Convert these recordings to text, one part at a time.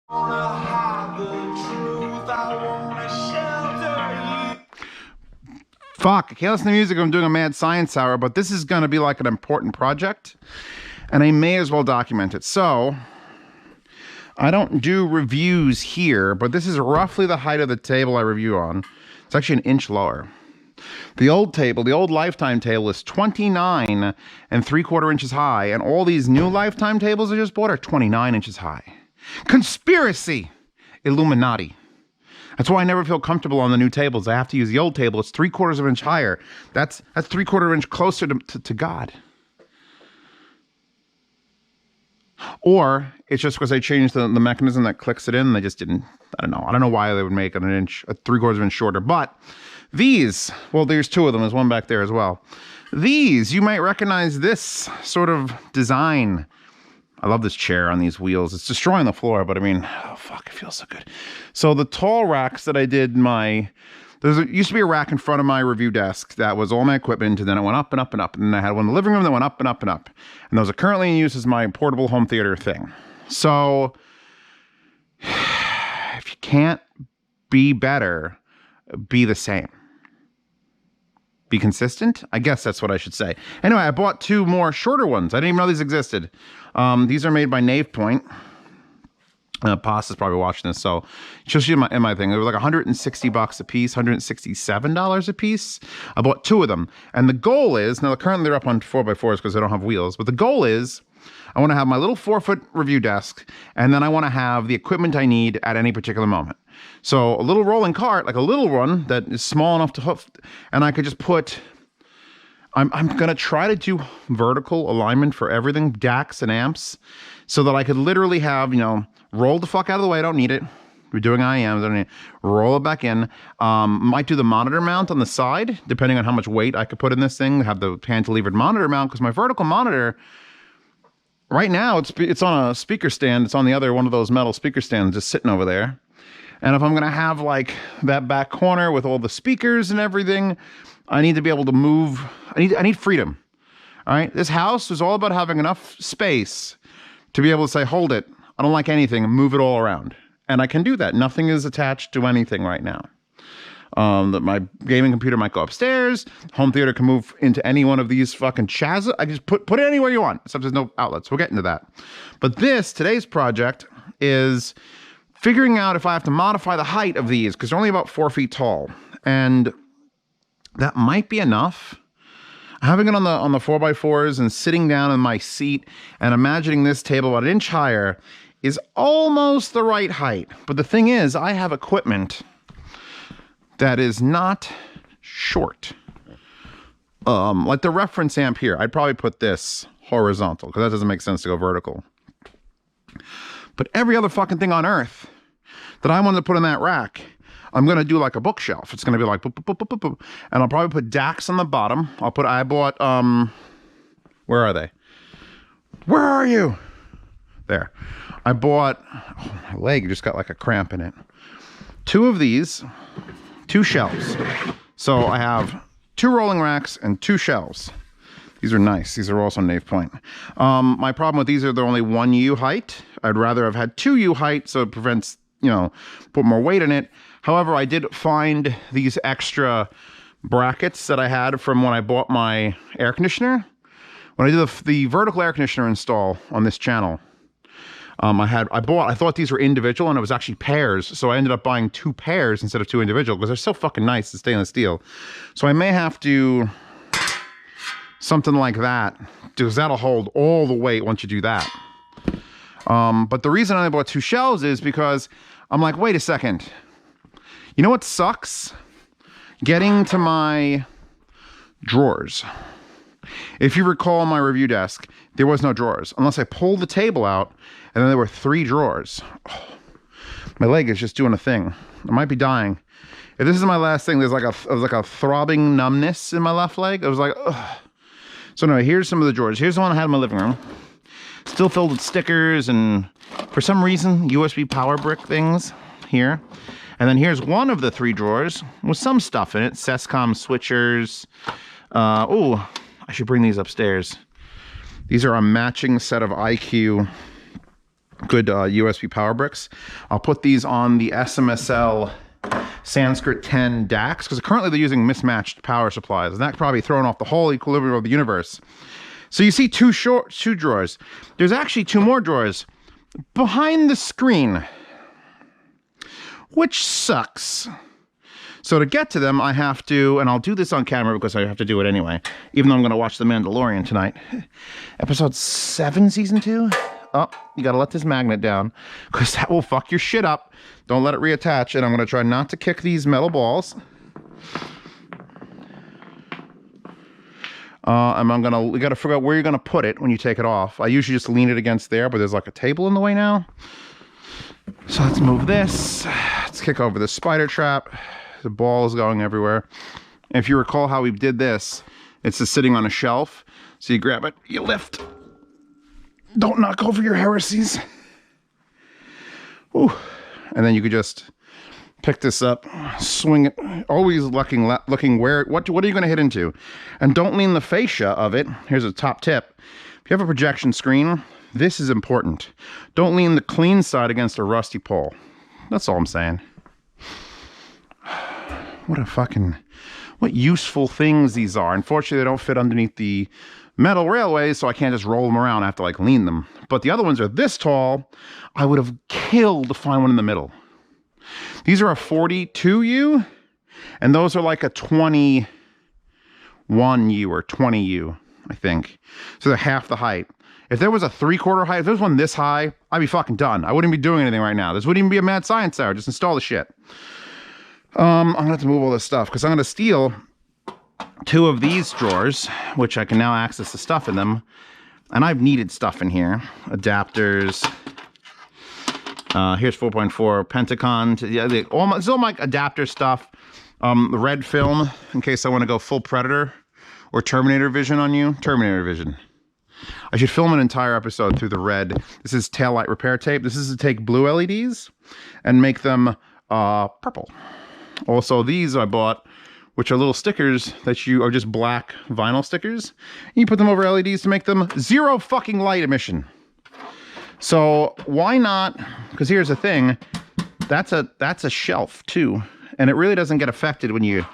Fuck, I can't listen to music. I'm doing a mad science hour, but this is going to be like an important project, and I may as well document it. So, I don't do reviews here, but this is roughly the height of the table I review on. It's actually an inch lower. The old table, the old Lifetime table, is 29 and 3/4 inches high, and all these new Lifetime tables I just bought are 29 inches high. Conspiracy! Illuminati. That's why I never feel comfortable on the new tables. I have to use the old table. It's 3/4 of an inch higher. That's 3/4 inch closer to God. Or it's just because I changed the mechanism that clicks it in. They just didn't. I don't know. I don't know why they would make it an inch, 3/4 of an inch shorter. But these, well, there's two of them. There's one back there as well. These, you might recognize this sort of design. I love this chair on these wheels. It's destroying the floor, but I mean, oh fuck, it feels so good. So the tall racks that I did used to be a rack in front of my review desk that was all my equipment, and then it went up and up and up. And then I had one in the living room that went up and up and up. And those are currently in use as my portable home theater thing. So if you can't be better, be the same. Be consistent? I guess that's what I should say. Anyway, I bought two more shorter ones. I didn't even know these existed. These are made by Nave Point. Pasta's probably watching this, so just in my thing. They were like $160 a piece, $167 a piece. I bought two of them. And the goal is, now currently they're up on 4x4s because they don't have wheels, but the goal is I want to have my little 4-foot review desk, and then I want to have the equipment I need at any particular moment. So a little rolling cart, like a little one that is small enough to hoof, and I could just put, I'm going to try to do vertical alignment for everything, DACs and amps, so that I could literally have, roll the fuck out of the way. I don't need it. We're doing IEMs. I don't need it. Roll it back in. Might do the monitor mount on the side, depending on how much weight I could put in this thing. Have the cantilevered monitor mount, because my vertical monitor, right now, it's on a speaker stand. It's on the other one of those metal speaker stands just sitting over there. And if I'm going to have like that back corner with all the speakers and everything, I need to be able to move. I need freedom. All right. This house is all about having enough space to be able to say, hold it. I don't like anything, and move it all around. And I can do that. Nothing is attached to anything right now. My gaming computer might go upstairs. Home theater can move into any one of these fucking chassis. I just put it anywhere you want, except there's no outlets. We'll get into that. But today's project is figuring out if I have to modify the height of these, because they're only about 4 feet tall. And that might be enough. Having it on the 4x4s and sitting down in my seat and imagining this table about an inch higher is almost the right height. But the thing is, I have equipment that is not short. Like the reference amp here, I'd probably put this horizontal, because that doesn't make sense to go vertical. But every other fucking thing on earth that I wanted to put in that rack, I'm going to do like a bookshelf. It's going to be like, boop, boop, boop, boop, boop. And I'll probably put DACs on the bottom. I bought, where are they? Where are you? There. I bought, my leg just got like a cramp in it. 2 of these, 2 shelves. So I have 2 rolling racks and 2 shelves. These are nice. These are also Nave Point. My problem with these are they're only 1 U height. I'd rather have had 2 U height, so it prevents, put more weight in it. However, I did find these extra brackets that I had from when I bought my air conditioner. When I did the vertical air conditioner install on this channel, I thought these were individual, and it was actually pairs. So I ended up buying 2 pairs instead of 2 individual, because they're so fucking nice, the stainless steel. So I may have to something like that, because that'll hold all the weight once you do that. But the reason I bought 2 shelves is because I'm like, wait a second. You know what sucks? Getting to my drawers. If you recall my review desk, there was no drawers, unless I pulled the table out, and then there were 3 drawers. Oh, my leg is just doing a thing. I might be dying. If this is my last thing, there's like a throbbing numbness in my left leg. I was like, ugh. So anyway, here's some of the drawers. Here's the one I had in my living room. Still filled with stickers and, for some reason, USB power brick things here. And then here's one of the 3 drawers with some stuff in it. Sescom switchers. Oh, I should bring these upstairs. These are a matching set of IQ good USB power bricks. I'll put these on the SMSL Sanskrit 10 DAX, because currently they're using mismatched power supplies, and that's probably throwing off the whole equilibrium of the universe. So you see two drawers. There's actually two more drawers behind the screen, which sucks. So to get to them, I have to, and I'll do this on camera because I have to do it anyway, even though I'm going to watch The Mandalorian tonight. Episode 7, Season 2? Oh, you got to let this magnet down, because that will fuck your shit up. Don't let it reattach, and I'm going to try not to kick these metal balls. And you got to figure out where you're going to put it when you take it off. I usually just lean it against there, but there's like a table in the way now. So let's move this. Let's kick over the spider trap. The ball is going everywhere. And if you recall how we did this, it's just sitting on a shelf. So you grab it, you lift. Don't knock over your heresies. Ooh. And then you could just pick this up, swing it, always looking where, what are you going to hit into? And don't lean the fascia of it. Here's a top tip. If you have a projection screen, this is important. Don't lean the clean side against a rusty pole. That's all I'm saying. What useful things these are. Unfortunately, they don't fit underneath the metal railways, so I can't just roll them around. I have to like lean them. But the other ones are this tall. I would have killed to find one in the middle. These are a 42U, and those are like a 21U or 20U, I think. So they're half the height. If there was a 3/4 height, if there was one this high, I'd be fucking done. I wouldn't be doing anything right now. This wouldn't even be a mad science hour. Just install the shit. I'm gonna have to move all this stuff because I'm gonna steal 2 of these drawers, which I can now access the stuff in them. And I've needed stuff in here. Adapters. Here's 4.4 Pentacon. It's all my adapter stuff. The red film, in case I want to go full Predator or Terminator vision on you. Terminator vision. I should film an entire episode through the red. This is taillight repair tape. This is to take blue LEDs and make them purple. Also, these I bought, which are little stickers that are just black vinyl stickers. And you put them over LEDs to make them 0 fucking light emission. So why not? Because here's the thing, that's a shelf too, and it really doesn't get affected when you,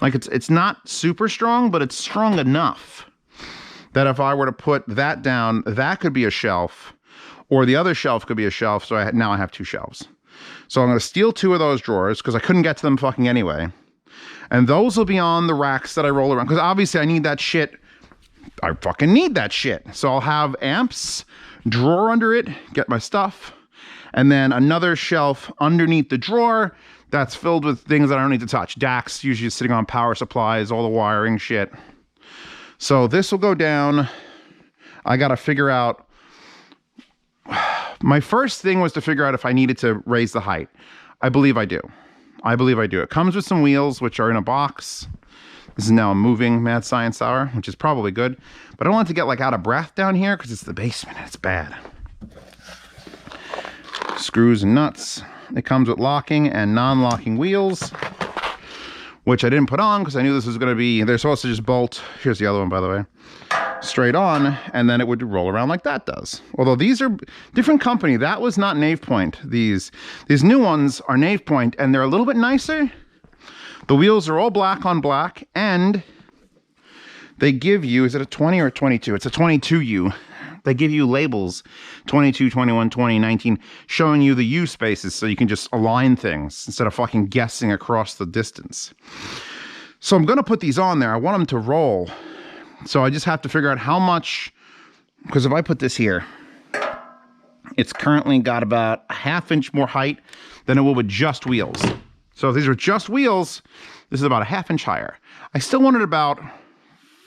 like, it's not super strong, but it's strong enough that if I were to put that down, that could be a shelf, or the other shelf could be a shelf. So now I have 2 shelves. So I'm going to steal 2 of those drawers because I couldn't get to them fucking anyway, and those will be on the racks that I roll around, because obviously I need that shit. I fucking need that shit. So I'll have amps, drawer under it, get my stuff, and then another shelf underneath the drawer that's filled with things that I don't need to touch. DAX, usually sitting on power supplies, all the wiring shit. So this will go down. I got to figure out. My first thing was to figure out if I needed to raise the height. I believe I do. It comes with some wheels, which are in a box. This is now a moving Mad Science Hour, which is probably good. But I don't want to get like out of breath down here because it's the basement and it's bad. Screws and nuts. It comes with locking and non-locking wheels, which I didn't put on because I knew this was going to be, they're supposed to just bolt. Here's the other one, by the way. Straight on, and then it would roll around like that does. Although these are different company. That was not Nave Point. These new ones are Nave Point, and they're a little bit nicer. The wheels are all black on black, and they give you, is it a 20 or a 22? It's a 22U. They give you labels, 22, 21, 20, 19, showing you the U spaces so you can just align things instead of fucking guessing across the distance. So I'm going to put these on there. I want them to roll. So I just have to figure out how much, because if I put this here, it's currently got about a 1/2 inch more height than it will with just wheels. So if these were just wheels, this is about a 1/2 inch higher. I still want it about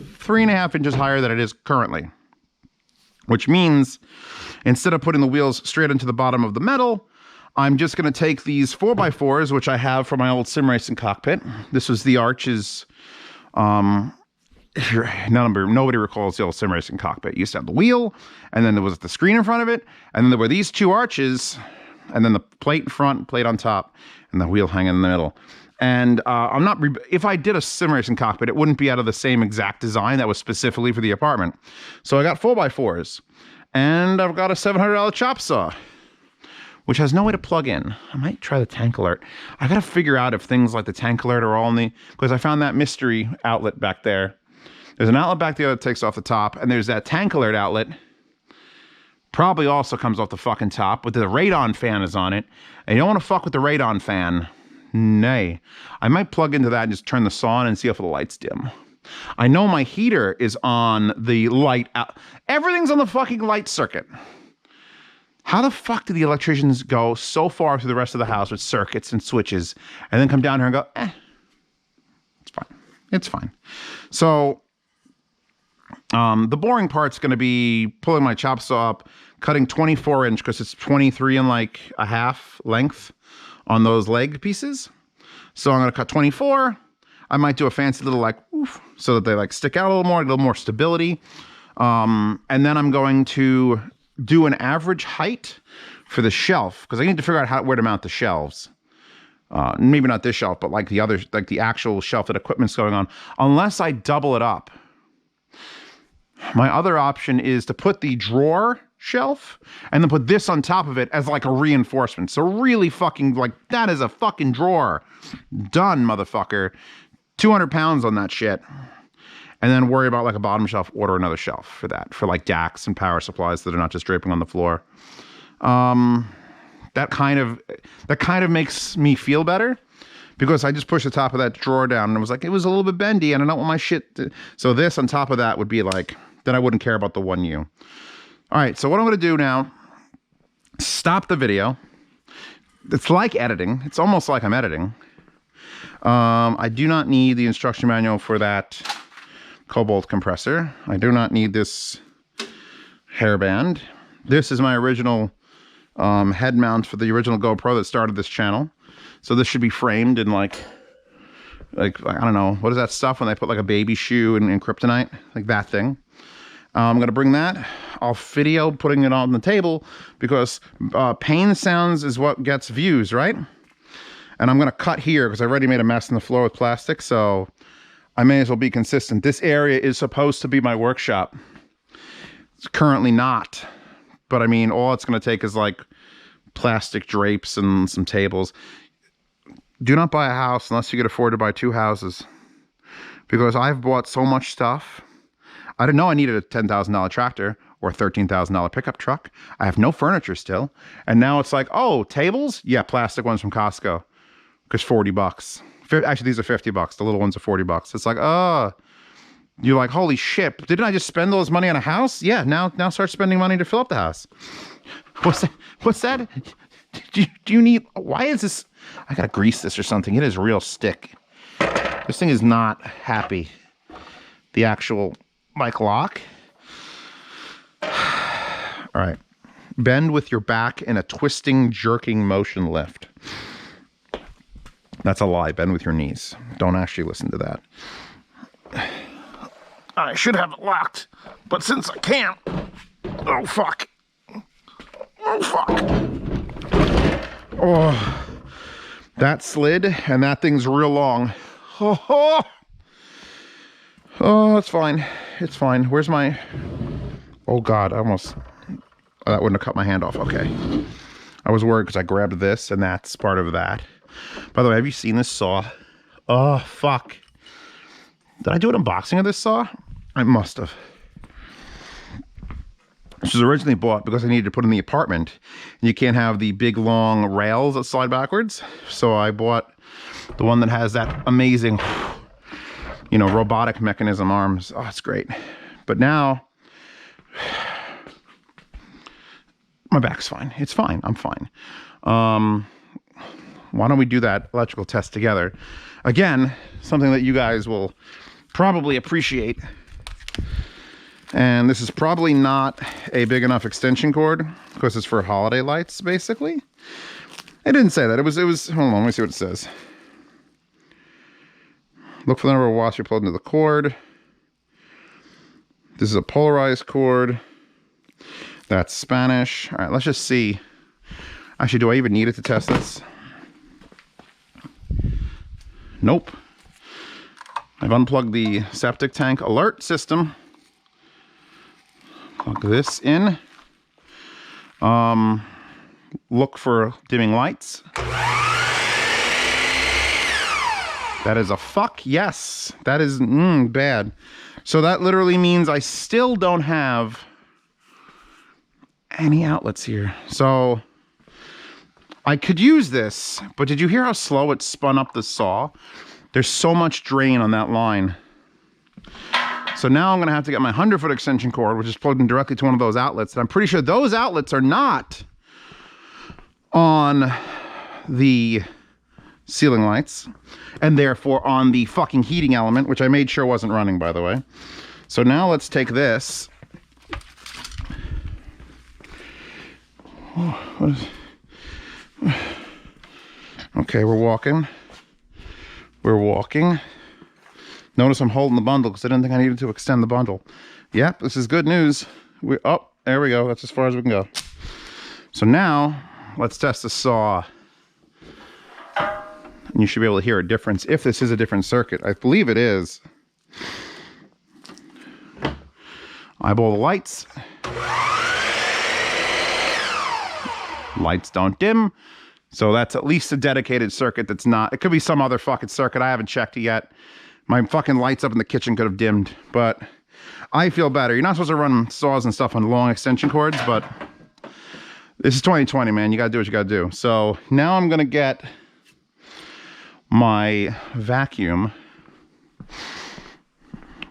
3.5 inches higher than it is currently, which means instead of putting the wheels straight into the bottom of the metal, I'm just going to take these 4x4s, which I have from my old sim racing cockpit. This was the Arches. Nobody recalls the old sim racing cockpit. You used to have the wheel, and then there was the screen in front of it, and then there were these 2 arches, and then the plate in front, plate on top, and the wheel hanging in the middle. And if I did a sim racing cockpit, it wouldn't be out of the same exact design that was specifically for the apartment. So I got 4x4s, And I've got a $700 chop saw, which has no way to plug in. I might try the tank alert. I gotta figure out if things like the tank alert are all in the, because I found that mystery outlet back there. There's an outlet back there that takes off the top, and there's that tank alert outlet. Probably also comes off the fucking top, but the radon fan is on it. And you don't want to fuck with the radon fan. Nay. I might plug into that and just turn the saw on and see if the lights dim. I know my heater is on the light out. Everything's on the fucking light circuit. How the fuck do the electricians go so far through the rest of the house with circuits and switches and then come down here and go, it's fine. It's fine. So the boring part's going to be pulling my chop saw up, cutting 24 inch because it's 23 and like a half length on those leg pieces. So I'm going to cut 24. I might do a fancy little like oof, so that they like stick out a little more stability. And then I'm going to do an average height for the shelf because I need to figure out where to mount the shelves. Maybe not this shelf, but like the other, like the actual shelf that equipment's going on, unless I double it up. My other option is to put the drawer shelf and then put this on top of it as like a reinforcement. So really fucking like that is a fucking drawer. Done, motherfucker. 200 pounds on that shit. And then worry about like a bottom shelf, order another shelf for that, for like DACs and power supplies that are not just draping on the floor. That kind of makes me feel better because I just pushed the top of that drawer down and it was like, it was a little bit bendy and I don't want my shit to, so this on top of that would be like, then I wouldn't care about the 1U. All right, so what I'm going to do now, stop the video. It's like editing. It's almost like I'm editing. I do not need the instruction manual for that Cobalt compressor. I do not need this hairband. This is my original head mount for the original GoPro that started this channel. So this should be framed in like I don't know, what is that stuff when they put like a baby shoe in kryptonite? Like that thing. I'm going to bring that. I'll video putting it on the table because pain sounds is what gets views, right? And I'm going to cut here because I already made a mess in the floor with plastic, so I may as well be consistent. This area is supposed to be my workshop. It's currently not. But I mean, all it's going to take is like plastic drapes and some tables. Do not buy a house unless you can afford to buy 2 houses. Because I've bought so much stuff. I didn't know I needed a $10,000 tractor or a $13,000 pickup truck. I have no furniture still. And now it's like, oh, tables? Yeah, plastic ones from Costco. Because 40 bucks. Actually, these are 50 bucks. The little ones are 40 bucks. It's like, oh, you're like, holy shit. Didn't I just spend all this money on a house? Yeah, now start spending money to fill up the house. What's that? Do you need, why is this? I gotta grease this or something. It is real stick. This thing is not happy. The actual mic lock. All right. Bend with your back in a twisting, jerking motion lift. That's a lie. Bend with your knees. Don't actually listen to that. I should have it locked, but since I can't, oh fuck. Oh fuck. Oh, that slid and that thing's real long. Oh, it's fine. It's fine. Where's my, oh God, I almost, oh, that wouldn't have cut my hand off. Okay. I was worried because I grabbed this and that's part of that. By the way, have you seen this saw? Oh, fuck. Did I do an unboxing of this saw? I must have. This was originally bought because I needed to put in the apartment. And you can't have the big long rails that slide backwards. So I bought the one that has that amazing, you know, robotic mechanism arms. Oh, it's great. But now, my back's fine. It's fine. I'm fine. Why don't we do that electrical test together? Again, something that you guys will probably appreciate. And this is probably not a big enough extension cord because it's for holiday lights, basically. It didn't say that. It was, hold on, let me see what it says. Look for the number of watts you plug into the cord. This is a polarized cord. That's Spanish. All right, let's just see. Actually, do I even need it to test this? Nope. I've unplugged the septic tank alert system. Plug this in. Look for dimming lights. That is a fuck yes. That is bad. So that literally means I still don't have any outlets here. So I could use this, but did you hear how slow it spun up the saw? There's so much drain on that line. So now I'm gonna have to get my 100-foot extension cord, which is plugged in directly to one of those outlets. And I'm pretty sure those outlets are not on the ceiling lights, and therefore on the fucking heating element, which I made sure wasn't running, by the way. So now let's take this. Okay, we're walking. We're walking. Notice I'm holding the bundle because I didn't think I needed to extend the bundle. Yep, this is good news. Oh, there we go. That's as far as we can go. So now let's test the saw. And you should be able to hear a difference if this is a different circuit. I believe it is. Eyeball the lights. Lights don't dim. So that's at least a dedicated circuit that's not... It could be some other fucking circuit. I haven't checked it yet. My fucking lights up in the kitchen could have dimmed. But I feel better. You're not supposed to run saws and stuff on long extension cords, but... This is 2020, man. You gotta do what you gotta do. So now I'm gonna get my vacuum,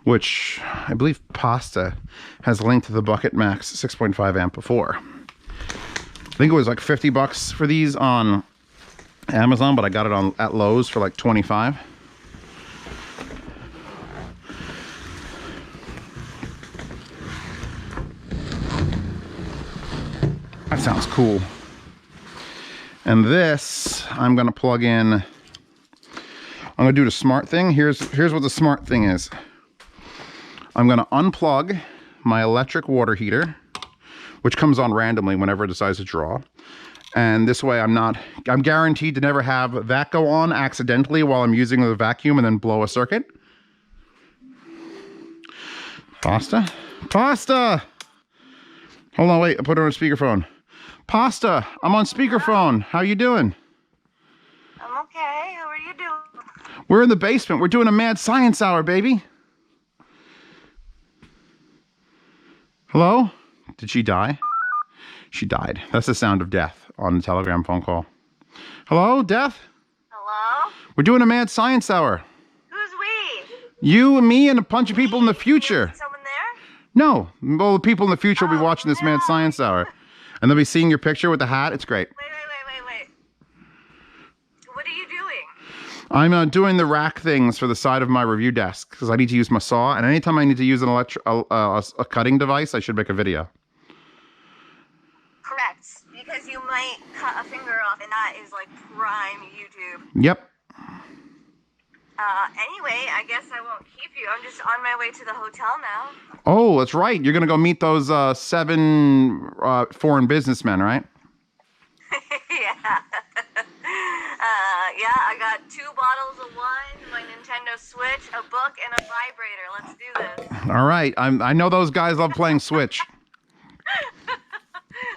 which I believe Pasta has linked to the Bucket Max 6.5 amp before. I think it was like 50 bucks for these on Amazon, but I got it at Lowe's for like 25. That sounds cool. And this, I'm gonna plug in. I'm gonna do the smart thing. Here's what the smart thing is. I'm gonna unplug my electric water heater, which comes on randomly whenever it decides to draw. And this way I'm guaranteed to never have that go on accidentally while I'm using the vacuum and then blow a circuit. Pasta? Pasta! Hold on, wait, I put her on speakerphone. Pasta, I'm on speakerphone. How you doing? I'm okay. How are you doing? We're in the basement. We're doing a mad science hour, baby. Hello? Did she die? She died. That's the sound of death on the Telegram phone call. Hello, Death? Hello? We're doing a mad science hour. Who's we? You and me and a bunch of people in the future. Is someone there? No. Well, the people in the future will be watching this mad science hour. And they'll be seeing your picture with the hat. It's great. Wait. What are you doing? I'm doing the rack things for the side of my review desk because I need to use my saw. And anytime I need to use a cutting device, I should make a video. Correct. Because you might cut a finger off and that is like prime YouTube. Yep. Anyway, I guess I won't keep you. I'm just on my way to the hotel now. Oh, that's right. You're going to go meet those 7 foreign businessmen, right? Yeah. Yeah, I got 2 bottles of wine, my Nintendo Switch, a book, and a vibrator. Let's do this. All right. I know those guys love playing Switch.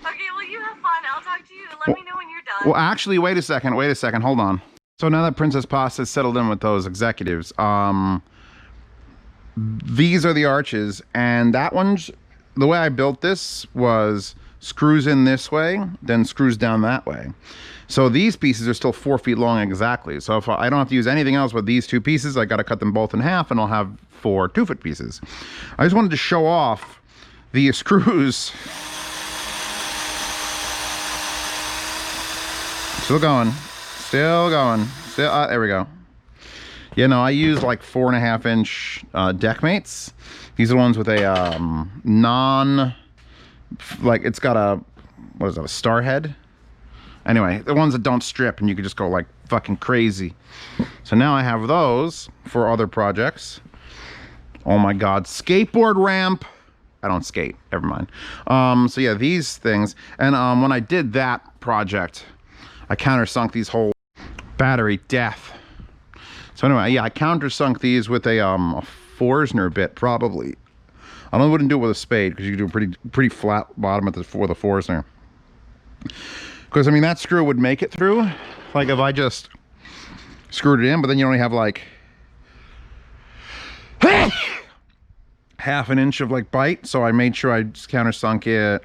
Okay, well, you have fun. I'll talk to you. Let me know when you're done. Well, actually, wait a second. Hold on. So now that Princess Pasta has settled in with those executives, these are the arches, and that one's, the way I built this was screws in this way, then screws down that way. So these pieces are still 4 feet long exactly. So if I don't have to use anything else with these 2 pieces, I got to cut them both in half, and I'll have 4 2-foot pieces. I just wanted to show off the screws. Still going. There we go. Yeah, no, I use like 4.5-inch deck-mates. These are the ones with a it's got a, what is that, a star head? Anyway, the ones that don't strip and you can just go like fucking crazy. So now I have those for other projects. Oh my God, skateboard ramp. I don't skate, never mind. So yeah, these things. And when I did that project, I countersunk these whole battery death. So anyway, yeah, I countersunk these with a Forstner bit, probably. I wouldn't do it with a spade because you can do a pretty flat bottom for the Forstner. Because I mean, that screw would make it through. Like if I just screwed it in, but then you only have like half an inch of like bite. So I made sure I just countersunk it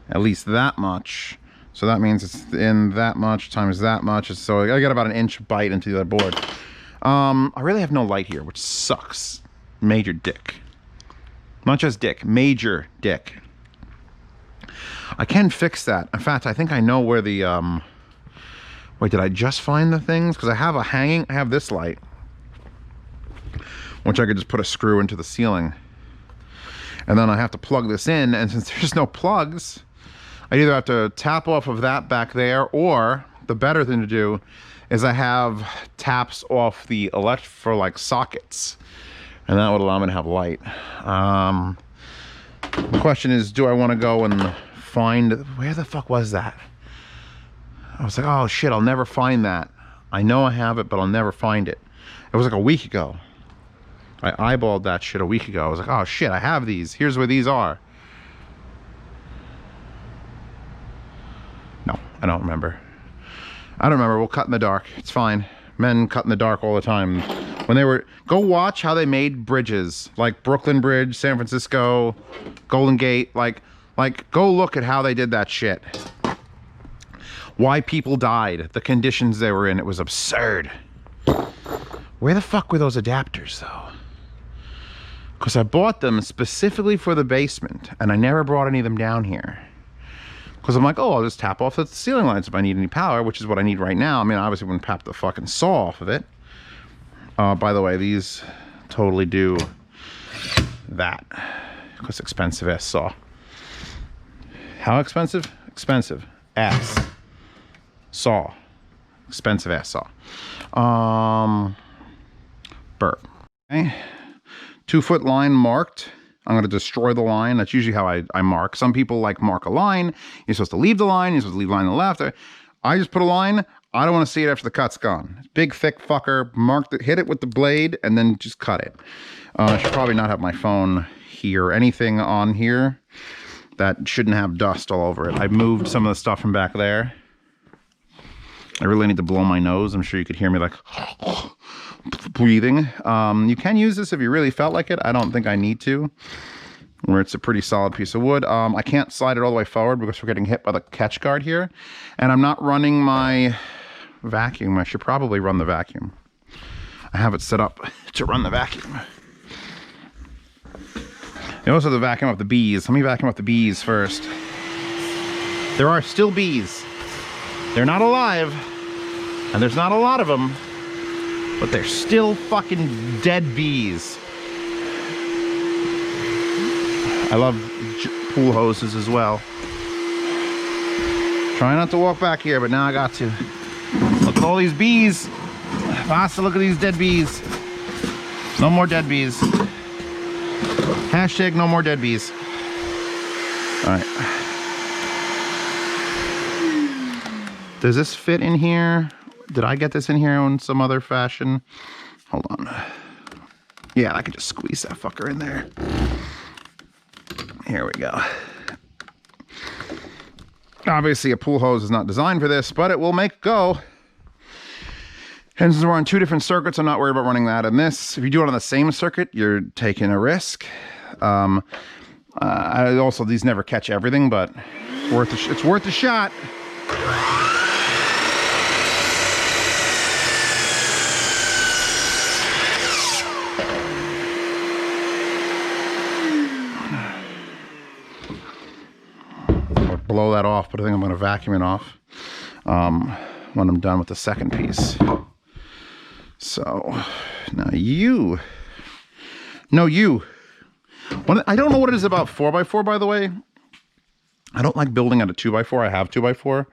at least that much. So that means it's in that much times that much. So I got about an inch bite into the other board. I really have no light here, which sucks. Major dick. Not just dick, major dick. I can fix that. In fact, I think I know where the, wait, did I just find the things? Because I have a hanging, I have this light, which I could just put a screw into the ceiling. And then I have to plug this in, and since there's no plugs, I either have to tap off of that back there, or the better thing to do is I have taps off the for like sockets, and that would allow me to have light. The question is, do I want to go and find, where the fuck was that? I was like, oh shit, I'll never find that. I know I have it, but I'll never find it. It was like a week ago. I eyeballed that shit a week ago. I was like, oh shit, I have these. Here's where these are. No, I don't remember. I don't remember. We'll cut in the dark. It's fine. Men cut in the dark all the time. When they were, go watch how they made bridges, like Brooklyn Bridge, San Francisco, Golden Gate. Like go look at how they did that shit. Why people died, the conditions they were in. It was absurd. Where the fuck were those adapters though? Because I bought them specifically for the basement, and I never brought any of them down here. Because I'm like, oh, I'll just tap off the ceiling lights if I need any power, which is what I need right now. I mean, obviously I wouldn't tap the fucking saw off of it. By the way, these totally do that. Because expensive ass saw. How expensive? Expensive ass saw. Expensive ass saw. Burp. Okay. 2-foot line marked. I'm going to destroy the line. That's usually how I mark. Some people like mark a line. You're supposed to leave the line. You're supposed to leave the line on the left. I just put a line. I don't want to see it after the cut's gone. Big, thick fucker. Mark it, hit it with the blade, and then just cut it. I should probably not have my phone here. Anything on here that shouldn't have dust all over it. I moved some of the stuff from back there. I really need to blow my nose. I'm sure you could hear me like breathing. You can use this if you really felt like it. I don't think I need to, where it's a pretty solid piece of wood. I can't slide it all the way forward because we're getting hit by the catch guard here, and I'm not running my vacuum. I should probably run the vacuum. I have it set up to run the vacuum. You also have to vacuum up the bees. Let me vacuum up the bees first. There are still bees. They're not alive, and there's not a lot of them, but they're still fucking dead bees. I love pool hoses as well. Try not to walk back here, but now I got to. Look at all these bees. Faster, look at these dead bees. No more dead bees. Hashtag no more dead bees. All right. Does this fit in here? Did I get this in here in some other fashion? Hold on. Yeah, I could just squeeze that fucker in there. Here we go. Obviously, a pool hose is not designed for this, but it will make go. And since we're on 2 different circuits, I'm not worried about running that and this. If you do it on the same circuit, you're taking a risk. Also, these never catch everything, but it's worth a shot. Blow that off, but I think I'm going to vacuum it off when I'm done with the second piece. So now you. I don't know what it is about 4x4, by the way. I don't like building out a 2x4. I have 2x4.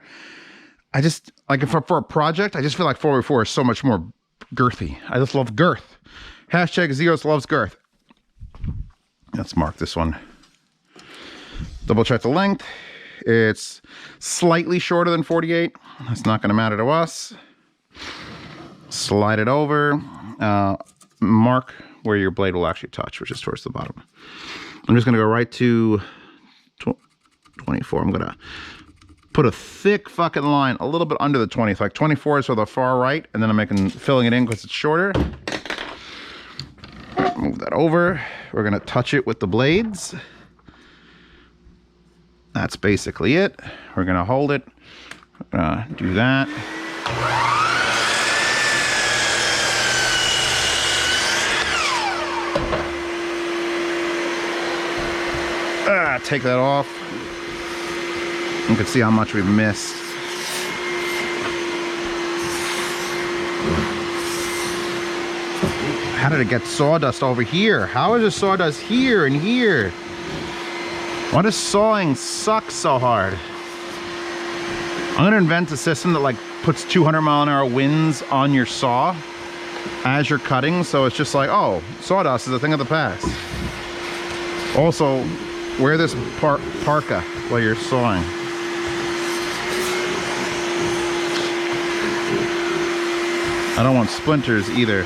I just like for a project. I just feel like 4x4 is so much more girthy. I just love girth. Hashtag Zeros loves girth. Let's mark this one. Double check the length. It's slightly shorter than 48. It's not going to matter to us. Slide it over. Mark where your blade will actually touch, which is towards the bottom. I'm just going to go right to 24. I'm going to put a thick fucking line a little bit under the 20th, like 24 is for the far right, and then I'm filling it in because it's shorter. Move that over. We're gonna touch it with the blades. That's basically it. We're gonna hold it. We're gonna do that. Take that off. You can see how much we've missed. How did it get sawdust over here? How is there sawdust here and here? Why does sawing suck so hard? I'm gonna invent a system that like puts 200-mile-an-hour winds on your saw as you're cutting, so it's just like, oh, sawdust is a thing of the past. Also, wear this parka while you're sawing. I don't want splinters either.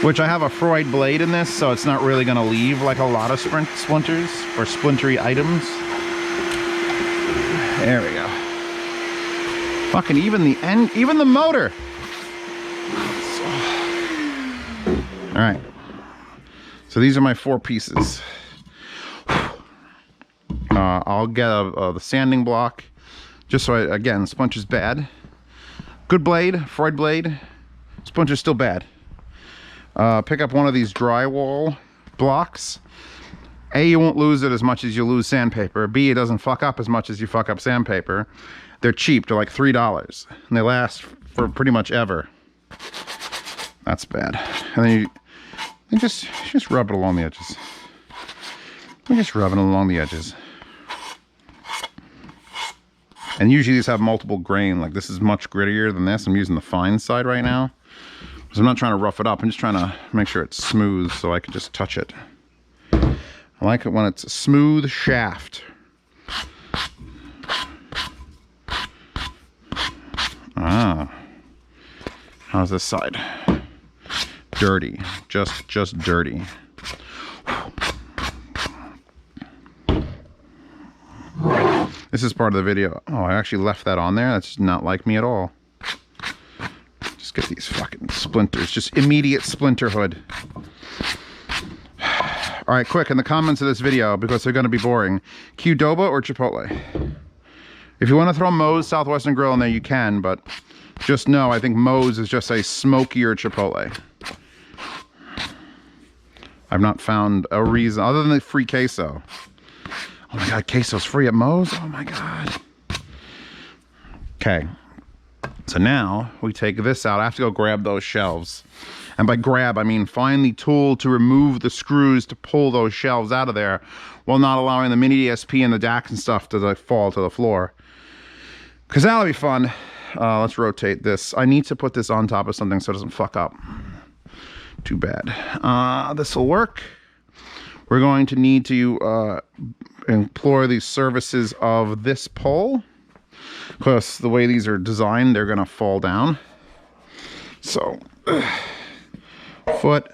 Which I have a Freud blade in this, so it's not really gonna leave like a lot of splinters or splintery items. There we go. Fucking even the end, even the motor. All right. So these are my 4 pieces. I'll get the sanding block, just so again, splinter's bad. Good blade, Freud blade. Splinter's still bad. Pick up one of these drywall blocks. A, you won't lose it as much as you lose sandpaper. B, it doesn't fuck up as much as you fuck up sandpaper. They're cheap, they're like $3, and they last for pretty much ever. That's bad. And then you just rub it along the edges. I'm just rubbing it along the edges. And usually these have multiple grain. Like this is much grittier than this. I'm using the fine side right now. So I'm not trying to rough it up. I'm just trying to make sure it's smooth so I can just touch it. I like it when it's a smooth shaft. Ah. How's this side? Dirty. Just dirty. This is part of the video. Oh, I actually left that on there. That's not like me at all. Just get these fucking splinters. Just immediate splinterhood. All right, quick, in the comments of this video, because they're going to be boring, Qdoba or Chipotle? If you want to throw Moe's Southwestern Grill in there, you can, but just know, I think Moe's is just a smokier Chipotle. I've not found a reason, other than the free queso. Oh my God, queso's free at Moe's? Oh my God. Okay. So now we take this out. I have to go grab those shelves. And by grab, I mean find the tool to remove the screws to pull those shelves out of there while not allowing the mini DSP and the DAC and stuff to like fall to the floor. Because that'll be fun. Let's rotate this. I need to put this on top of something so it doesn't fuck up. Too bad. This will work. We're going to need to implore the services of this pole, because the way these are designed, they're gonna fall down. So, foot,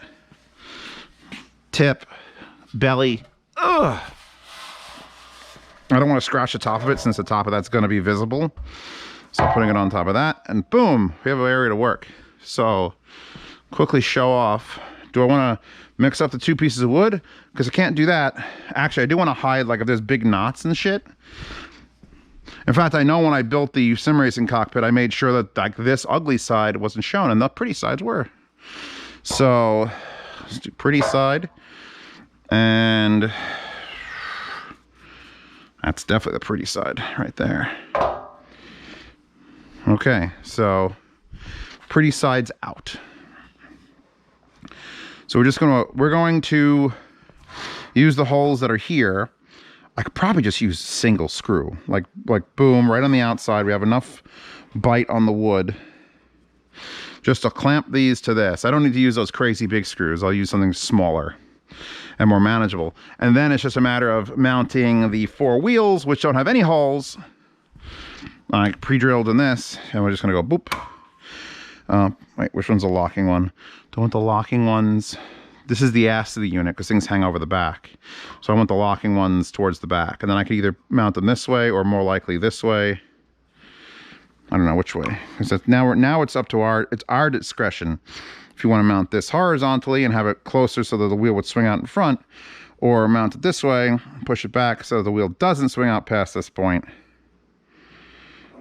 tip, belly. I don't want to scratch the top of it since the top of that's gonna be visible. So putting it on top of that, and boom, we have an area to work. So, quickly show off. Do I want to mix up the 2 pieces of wood? Because I can't do that. Actually, I do want to hide, like, if there's big knots and shit. In fact, I know when I built the sim racing cockpit, I made sure that, like, this ugly side wasn't shown, and the pretty sides were. So, let's do pretty side. And that's definitely the pretty side right there. Okay, so pretty side's out. So we're going to use the holes that are here. I could probably just use a single screw, like boom, right on the outside. We have enough bite on the wood just to clamp these to this. I don't need to use those crazy big screws. I'll use something smaller and more manageable. And then it's just a matter of mounting the 4 wheels, which don't have any holes. I pre-drilled in this, and we're just gonna go boop. Wait, which one's the locking one? Don't want the locking ones. This is the ass of the unit because things hang over the back. So I want the locking ones towards the back. And then I could either mount them this way or more likely this way. I don't know which way. Because now it's up to our discretion. If you want to mount this horizontally and have it closer so that the wheel would swing out in front, or mount it this way, push it back so the wheel doesn't swing out past this point.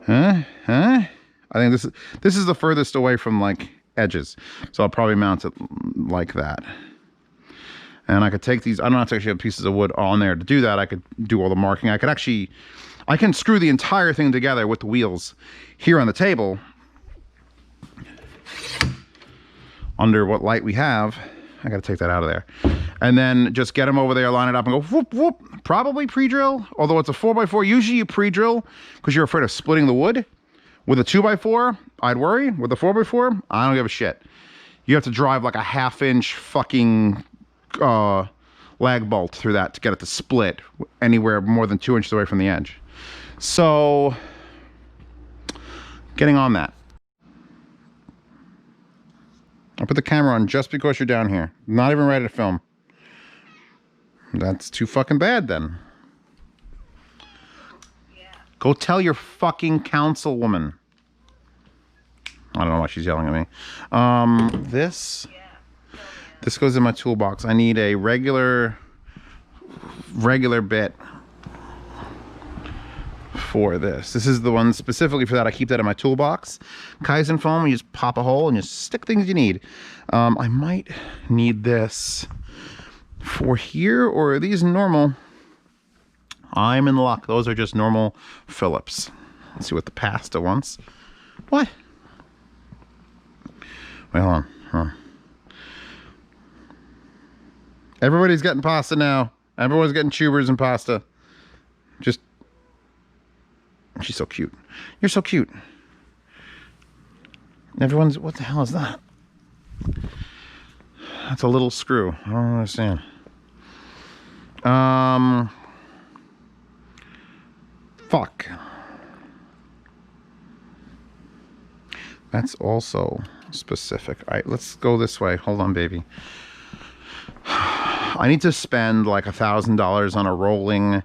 Huh? I think this is the furthest away from like edges. So I'll probably mount it like that. And I could take these, I don't have to actually have pieces of wood on there to do that. I could do all the marking. I can screw the entire thing together with the wheels here on the table. Under what light we have. I gotta take that out of there. And then just get them over there, line it up and go whoop, whoop. Probably pre-drill, although it's a 4x4. Usually you pre-drill because you're afraid of splitting the wood. With a 2x4, I'd worry. With a 4x4, I don't give a shit. You have to drive like a 1/2-inch fucking lag bolt through that to get it to split anywhere more than 2 inches away from the edge. So, getting on that. I'll put the camera on just because you're down here. Not even ready to film. That's too fucking bad then. Yeah. Go tell your fucking councilwoman. I don't know why she's yelling at me. This goes in my toolbox. I need a regular bit for this. This is the one specifically for that. I keep that in my toolbox. Kaizen foam, you just pop a hole and just stick things you need. I might need this for here, or are these normal? I'm in luck. Those are just normal Phillips. Let's see what the pasta wants. What? Wait, hold on. Everybody's getting pasta now. Everyone's getting tubers and pasta. Just... She's so cute. You're so cute. Everyone's... What the hell is that? That's a little screw. I don't understand. Fuck. That's also specific. All right, let's go this way. Hold on, baby. I need to spend like $1,000 on a rolling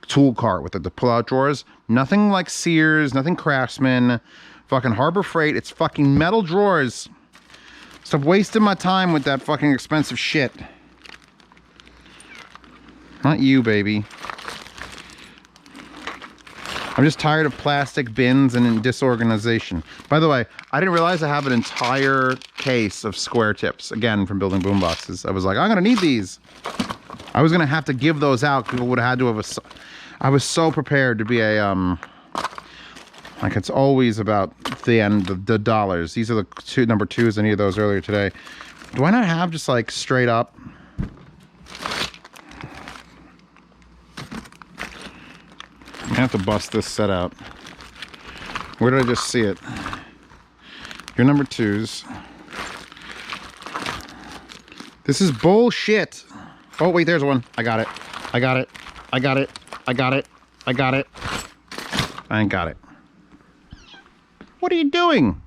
tool cart with the pull-out drawers. Nothing like Sears, nothing Craftsman, fucking Harbor Freight. It's fucking metal drawers. Stop wasting my time with that fucking expensive shit. Not you, baby. I'm just tired of plastic bins and disorganization. By the way, I didn't realize I have an entire case of square tips, again, from building boomboxes. I was like, I'm gonna need these. I was gonna have to give those out. People would have had to have I was so prepared to be a, like it's always about the end, the dollars. These are the number twos. I needed those earlier today. Do I not have just like straight up? I have to bust this set out. Where did I just see it? Your number twos. This is bullshit. Oh, wait, there's one. I got it. I got it. I got it. I got it. I got it. I ain't got it. What are you doing?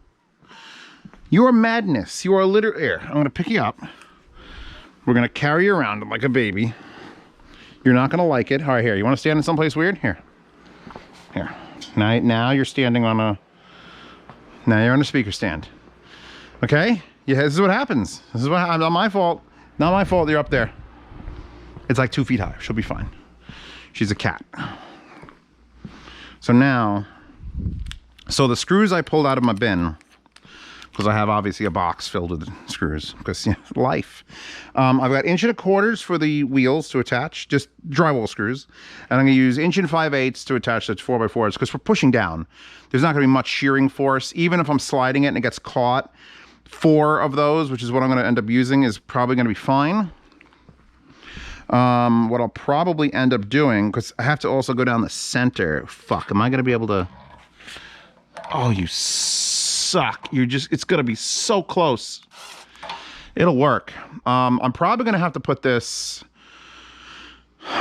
You are madness. You are literally... Here, I'm going to pick you up. We're going to carry you around like a baby. You're not going to like it. All right, here. You want to stand in someplace weird? Here. Here. Now you're standing on a... Now you're on a speaker stand. Okay? Yeah, this is what happens. This is what happens. Not my fault. Not my fault you're up there. It's like 2 feet high. She'll be fine. She's a cat. So now... So the screws I pulled out of my bin, because I have obviously a box filled with screws, because life. I've got 1.25" for the wheels to attach, just drywall screws. And I'm going to use 1 5/8" to attach the 4x4s, because we're pushing down. There's not going to be much shearing force. Even if I'm sliding it and it gets caught, 4 of those, which is what I'm going to end up using, is probably going to be fine. What I'll probably end up doing, because I have to also go down the center. Fuck, am I going to be able to... Oh, you suck. You're just, it's going to be so close. It'll work. I'm probably going to have to put this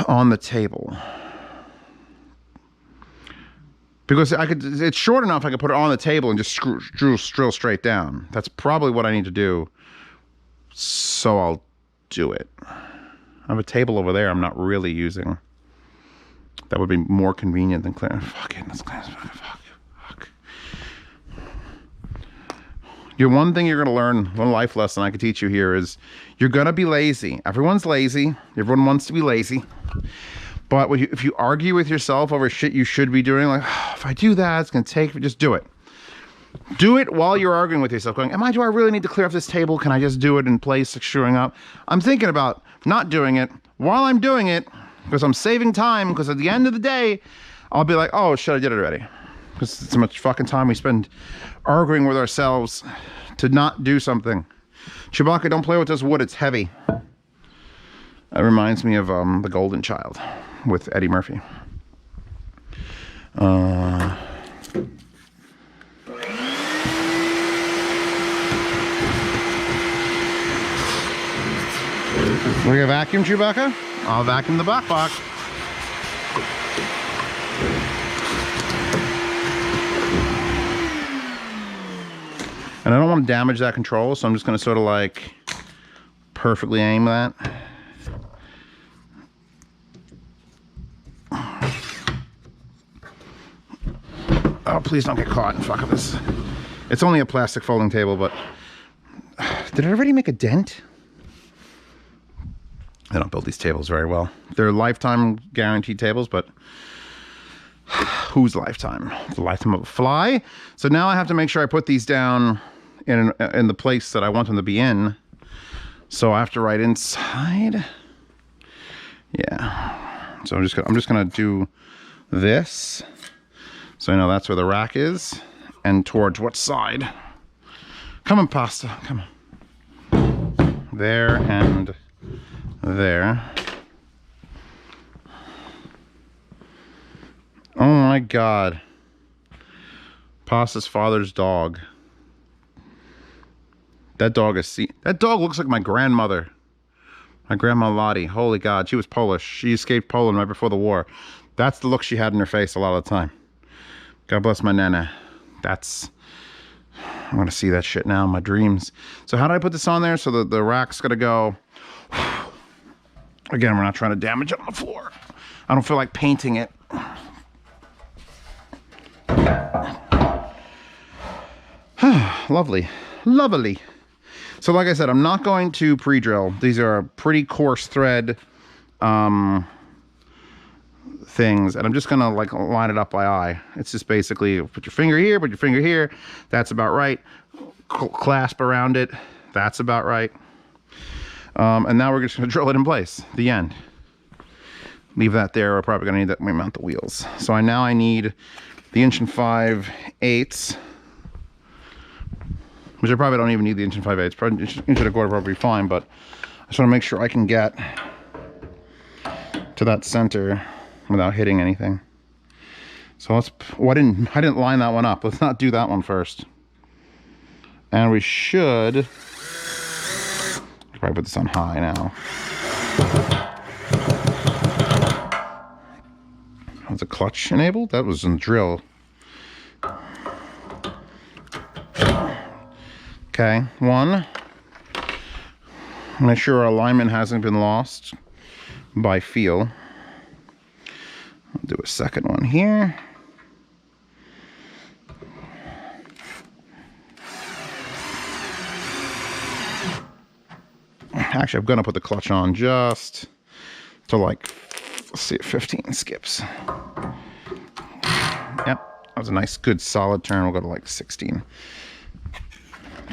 on the table. Because it's short enough I could put it on the table and just drill straight down. That's probably what I need to do. So I'll do it. I have a table over there I'm not really using. That would be more convenient than clearing. Fuck it, let's clear this. Fuck. Your one thing you're going to learn, one life lesson I could teach you here is you're going to be lazy. Everyone's lazy. Everyone wants to be lazy. But if you argue with yourself over shit you should be doing, like, oh, if I do that, it's going to take, just do it. Do it while you're arguing with yourself, going, do I really need to clear off this table? Can I just do it in place, like screwing up? I'm thinking about not doing it while I'm doing it because I'm saving time, because at the end of the day, I'll be like, oh, shit, I did it already. Because it's so much fucking time we spend arguing with ourselves to not do something. Chewbacca, don't play with this wood, it's heavy. That reminds me of The Golden Child with Eddie Murphy. We got vacuum, Chewbacca? I'll vacuum the back box. And I don't want to damage that control, so I'm just going to sort of like perfectly aim that. Oh, please don't get caught and fuck up this. It's only a plastic folding table, but did I already make a dent? They don't build these tables very well. They're lifetime guaranteed tables, but whose lifetime? The lifetime of a fly. So now I have to make sure I put these down in the place that I want them to be in. So I have to write inside. Yeah. So I'm just gonna do this. So I know that's where the rack is, and towards what side. Come on, pasta. Come on. There and there. Oh my God. Pasta's father's dog. That dog looks like my grandmother. My grandma Lottie. Holy God, she was Polish. She escaped Poland right before the war. That's the look she had in her face a lot of the time. God bless my nana. I'm gonna see that shit now in my dreams. So how do I put this on there? So the rack's gonna go. Again, we're not trying to damage it on the floor. I don't feel like painting it. Lovely. Lovely. So like I said, I'm not going to pre-drill. These are pretty coarse thread things, and I'm just gonna like line it up by eye. It's just basically put your finger here, put your finger here. That's about right. Clasp around it. That's about right. And now we're just gonna drill it in place. The end. Leave that there. We're probably gonna need that when we mount the wheels. So I need the 1 5/8, which I probably don't even need the 1 5/8. Probably 1 1/4 probably fine, but I just want to make sure I can get to that center without hitting anything. So let's. I didn't line that one up. Let's not do that one first. And we should probably put this on high now. Was the clutch enabled? That was in the drill. Okay, one. Make sure our alignment hasn't been lost by feel. I'll do a second one here. Actually, I'm gonna put the clutch on just to like, let's see, 15 skips. Yep, that was a nice, good, solid turn. We'll go to like 16.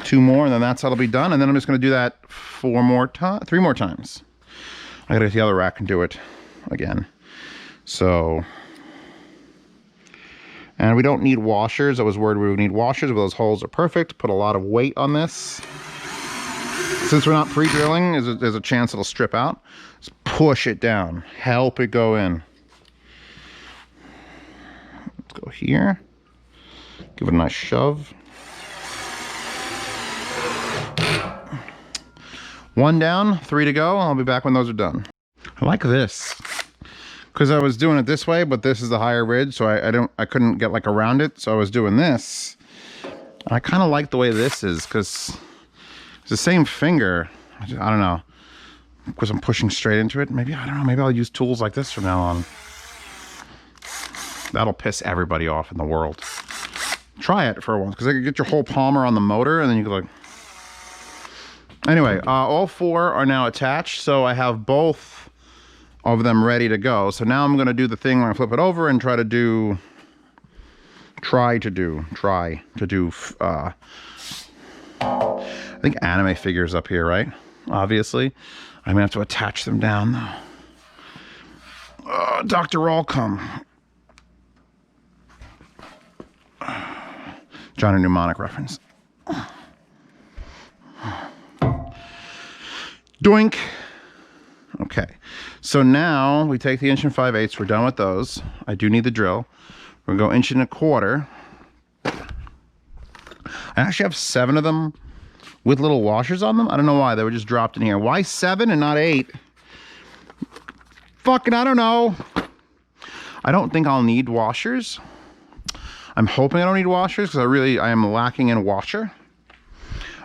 2 more, and then that's how it'll be done. And then I'm just gonna do that 3 more times. I gotta get the other rack and do it again. So, and we don't need washers. I was worried we would need washers, but those holes are perfect. Put a lot of weight on this. Since we're not pre-drilling, there's a chance it'll strip out. Just push it down, help it go in. Let's go here. Give it a nice shove. 1 down, 3 to go. I'll be back when those are done. I like this because I was doing it this way, but this is the higher ridge, so I couldn't get like around it. So I was doing this. I kind of like the way this is because it's the same finger. I don't know, because I'm pushing straight into it. Maybe, I don't know, maybe I'll use tools like this from now on. That'll piss everybody off in the world. Try it for once, because I could get your whole palmer on the motor, and then you could like... Anyway, all 4 are now attached, so I have both of them ready to go. So now I'm going to do the thing where I flip it over and try to do... I think anime figures up here, right? Obviously. I'm going to have to attach them down, though. Dr. Rollcom. Johnny Mnemonic reference. Doink. Okay. So now we take the 1 5/8. We're done with those. I do need the drill. We're going to go 1 1/4. I actually have 7 of them with little washers on them. I don't know why. They were just dropped in here. Why 7 and not 8? Fucking, I don't know. I don't think I'll need washers. I'm hoping I don't need washers because I am lacking in washer.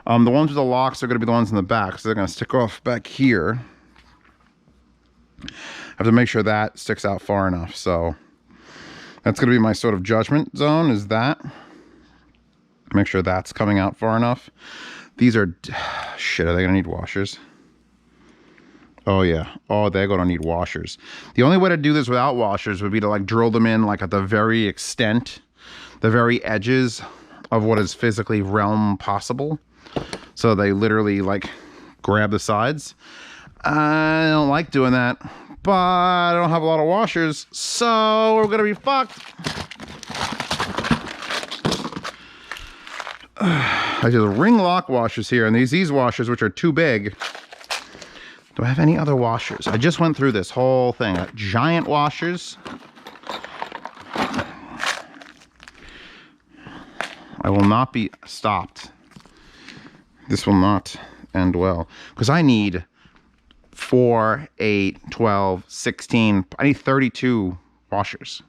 The ones with the locks are going to be the ones in the back, so they're going to stick off back here. I have to make sure that sticks out far enough. So that's going to be my sort of judgment zone, is that. Make sure that's coming out far enough. These are... Shit, are they going to need washers? Oh, yeah. Oh, they're going to need washers. The only way to do this without washers would be to, like, drill them in, like, at the very extent, the very edges of what is physically realm possible. So they literally, like, grab the sides. I don't like doing that, but I don't have a lot of washers, so we're going to be fucked. I just ring lock washers here, and these washers, which are too big. Do I have any other washers? I just went through this whole thing. Giant washers. I will not be stopped. This will not end well. Because I need 4, 8, 12, 16. I need 32 washers.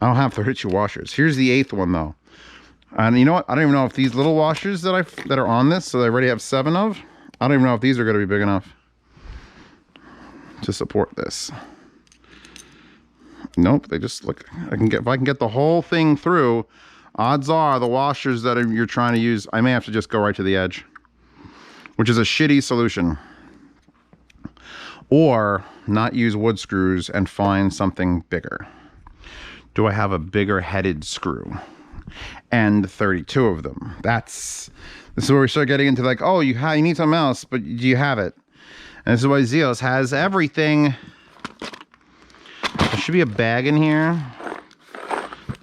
I don't have 32 washers. Here's the 8th one, though. And you know what? I don't even know if these little washers that are on this, so I already have 7 of, I don't even know if these are going to be big enough to support this. Nope, they just look. If I can get the whole thing through, odds are the washers that you're trying to use, I may have to just go right to the edge, which is a shitty solution. Or not use wood screws and find something bigger. Do I have a bigger headed screw? And 32 of them. This is where we start getting into like, oh, you need something else, but do you have it? And this is why Zeos has everything. There should be a bag in here.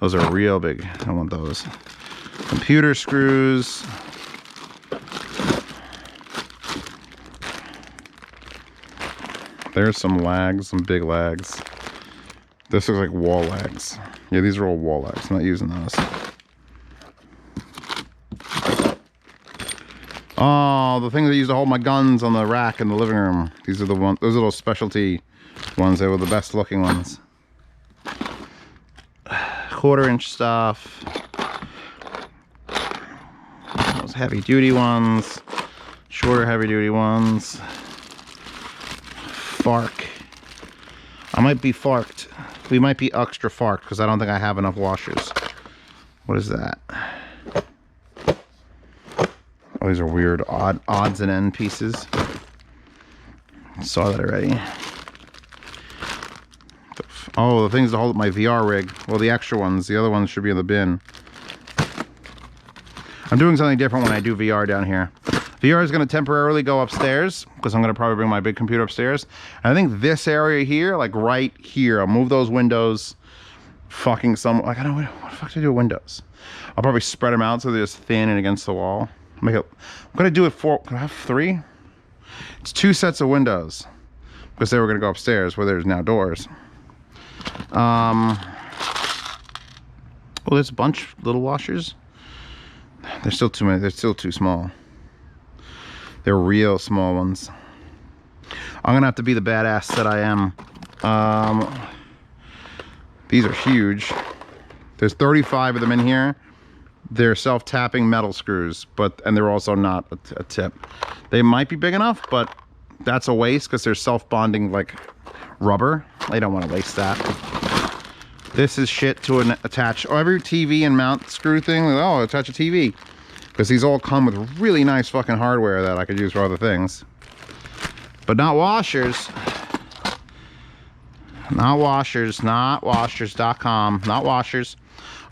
Those are real big. I don't want those. Computer screws. There's some lags, some big lags. This looks like wall lags. Yeah, these are all wall lags. I'm not using those. Oh, the things I used to hold my guns on the rack in the living room. These are the ones, those little specialty ones. They were the best looking ones. 1/4-inch stuff. Those heavy duty ones. Shorter heavy duty ones. Fark. I might be farked. We might be extra farked because I don't think I have enough washers. What is that? Oh, these are weird odds and end pieces. Saw that already. Oh, the things to hold up my VR rig. Well, the extra ones. The other ones should be in the bin. I'm doing something different when I do VR down here. VR is going to temporarily go upstairs because I'm going to probably bring my big computer upstairs. And I think this area here, like right here, I'll move those windows fucking some... Like, I don't know, what the fuck do I do with windows? I'll probably spread them out so they're just thin and against the wall. I'm going to do it for... Can I have 3? It's 2 sets of windows because they were going to go upstairs where there's now doors. Well, there's a bunch of little washers. There's still too many. They're still too small. They're real small ones. I'm gonna have to be the badass that I am. These are huge. There's 35 of them in here. They're self-tapping metal screws, and they're also not a tip. They might be big enough, but that's a waste because they're self-bonding like rubber. I don't want to waste that. This is shit to attach. Oh, every TV and mount screw thing. Oh, attach a TV. Because these all come with really nice fucking hardware that I could use for other things. But not washers. Not washers. Not washers.com. Not washers.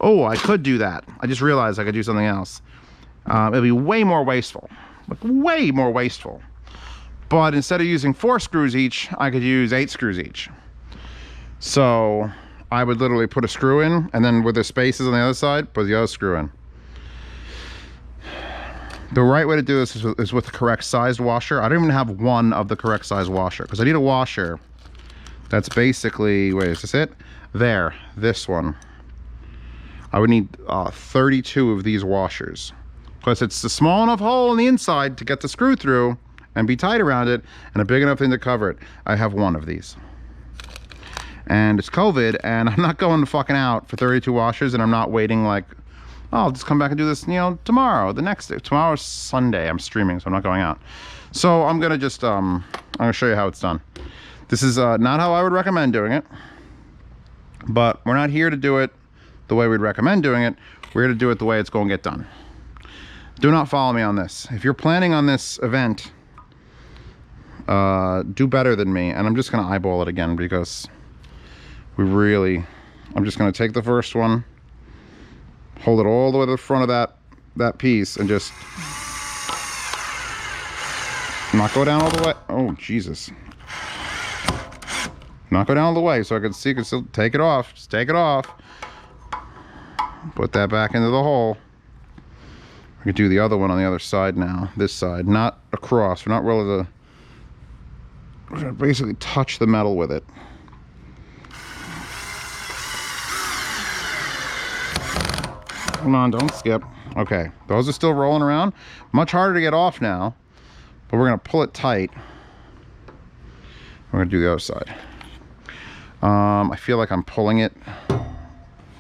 Oh, I could do that. I just realized I could do something else. It'd be way more wasteful. Like, way more wasteful. But instead of using 4 screws each, I could use 8 screws each. So I would literally put a screw in, and then with the spaces on the other side, put the other screw in. The right way to do this is with the correct sized washer. I don't even have one of the correct size washer, because I need a washer that's basically, wait, is this it? There, this one. I would need 32 of these washers. Plus it's a small enough hole in the inside to get the screw through and be tight around it, and a big enough thing to cover it. I have one of these. And it's COVID, and I'm not going fucking out for 32 washers, and I'm not waiting like, oh, I'll just come back and do this, you know, tomorrow, the next day. Tomorrow's Sunday, I'm streaming, so I'm not going out. So I'm gonna just, I'm gonna show you how it's done. This is not how I would recommend doing it, but we're not here to do it the way we'd recommend doing it. We're here to do it the way it's going to get done. Do not follow me on this. If you're planning on this event, do better than me. And I'm just going to eyeball it again because I'm just going to take the first one, hold it all the way to the front of that piece, and just not go down all the way. Oh, Jesus. Not go down all the way so I can see, can still take it off. Just take it off. Put that back into the hole. We could do the other one on the other side now. This side, not across. We're not really we're gonna basically touch the metal with it. Come on, don't skip. Okay, those are still rolling around. Much harder to get off now, but we're gonna pull it tight. We're gonna do the other side. I feel like I'm pulling it.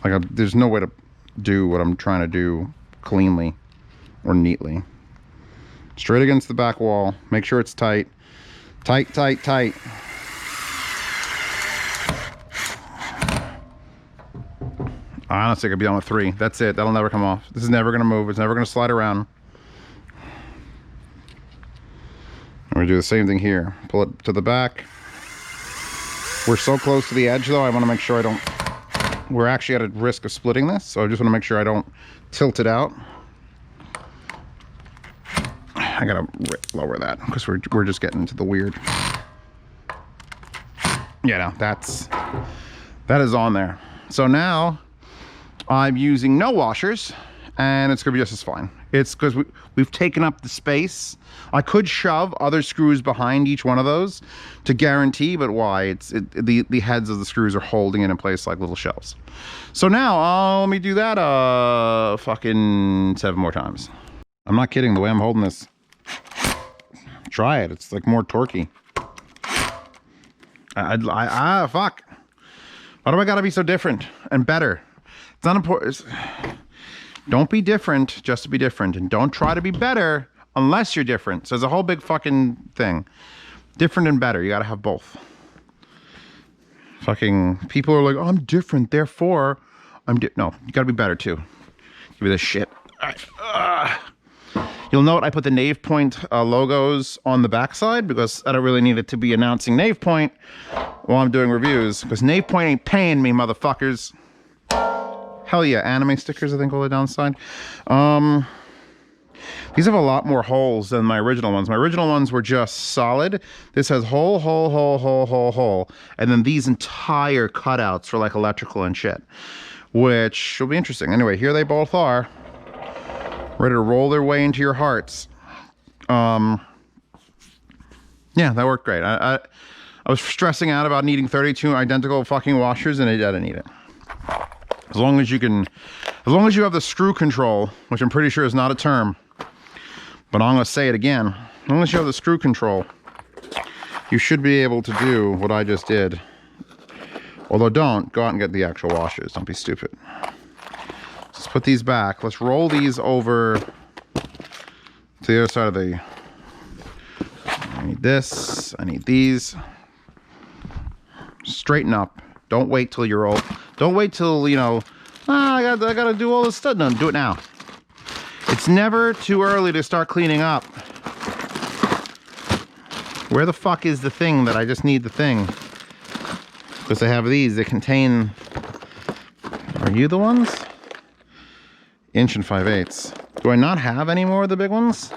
Like there's no way to do what I'm trying to do cleanly or neatly. Straight against the back wall. Make sure it's tight. Tight, tight, tight. Honestly, I could be on with 3. That's it. That'll never come off. This is never going to move. It's never going to slide around. I'm going to do the same thing here. Pull it to the back. We're so close to the edge, though, I want to make sure I don't... We're actually at a risk of splitting this, so I just want to make sure I don't tilt it out. I gotta lower that because we're just getting into the weird. Yeah, no, that is on there. So now I'm using no washers, and it's gonna be just as fine. It's because we've taken up the space. I could shove other screws behind each one of those to guarantee, but why? The heads of the screws are holding it in place like little shelves. So now let me do that fucking 7 more times. I'm not kidding. The way I'm holding this, try it. It's like more torquey. Fuck. Why do I gotta be so different and better? It's not important. Don't be different just to be different, and don't try to be better unless you're different. So there's a whole big fucking thing. Different and better. You gotta have both. Fucking people are like, oh, I'm different, therefore no, you gotta be better too. Give me this shit. All right. You'll note I put the Nave Point logos on the backside because I don't really need it to be announcing Nave Point while I'm doing reviews, because Nave Point ain't paying me, motherfuckers. Hell yeah, anime stickers, I think, all the way down the side. These have a lot more holes than my original ones. My original ones were just solid. This has hole, hole, hole, hole, hole, hole. And then these entire cutouts for like electrical and shit, which will be interesting. Anyway, here they both are, ready to roll their way into your hearts. Yeah, that worked great. I was stressing out about needing 32 identical fucking washers, and I didn't need it. As long as you have the screw control, which I'm pretty sure is not a term, but I'm going to say it again. As long as you have the screw control, you should be able to do what I just did. Although don't go out and get the actual washers. Don't be stupid. Let's put these back. Let's roll these over to the other side of the... I need this. I need these. Straighten up. Don't wait till you're old. Don't wait till, you know, I gotta do all this stuff. No, do it now. It's never too early to start cleaning up. Where the fuck is the thing that I just need the thing? Because I have these, they contain, are you the ones? 1 5/8". Do I not have any more of the big ones?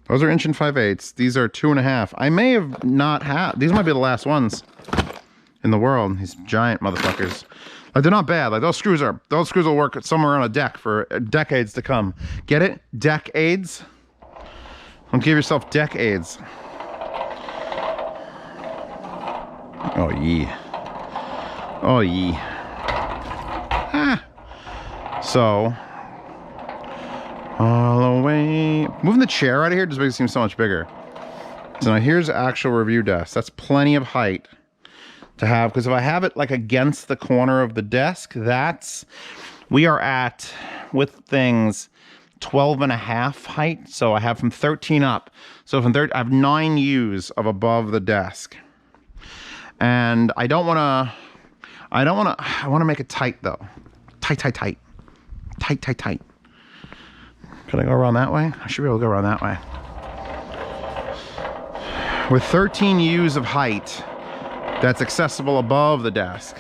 Those are 1 5/8". These are 2.5. I may have not had, these might be the last ones in the world. These giant motherfuckers. Like, they're not bad. Like, those screws will work somewhere on a deck for decades to come. Get it? Decades? Don't give yourself decades. Oh, yeah. Oh, yeah. Ah. So, all the way. Moving the chair out of here just makes it seem so much bigger. So now here's the actual review desk. That's plenty of height to have, because if I have it like against the corner of the desk, we are at, with things, 12.5 height. So I have from 13 up. So from 13, I have 9 U's of above the desk. And I want to make it tight though. Tight. Tight. Could I go around that way? I should be able to go around that way. With 13 U's of height, that's accessible above the desk.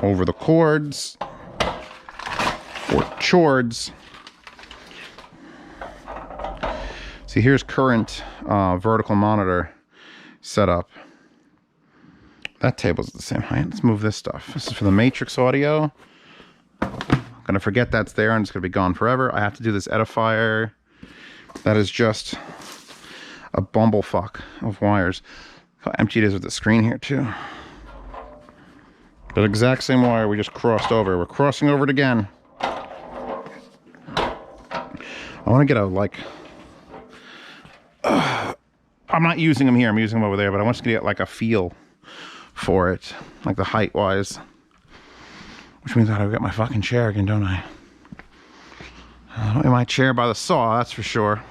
Over the cords or chords. See, here's current vertical monitor setup. That table's the same height. Let's move this stuff. This is for the Matrix audio. I'm gonna forget that's there and it's gonna be gone forever. I have to do this edifier. That is just a bumblefuck of wires. How empty it is with the screen here too. The exact same wire we just crossed over. We're crossing over it again. I want to get a, like, I'm not using them here, I'm using them over there, but I want to get like a feel for it, like the height wise. Which means I gotta get my fucking chair again, don't I? I don't have my chair by the saw, that's for sure.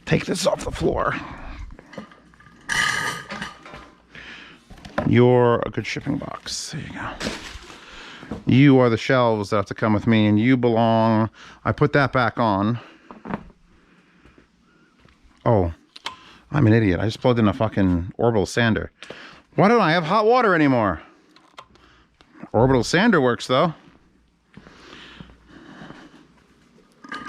Take this off the floor. You're a good shipping box. There you go. You are the shelves that have to come with me, and you belong. I put that back on. Oh, I'm an idiot. I just plugged in a fucking orbital sander. Why don't I have hot water anymore? Orbital sander works though.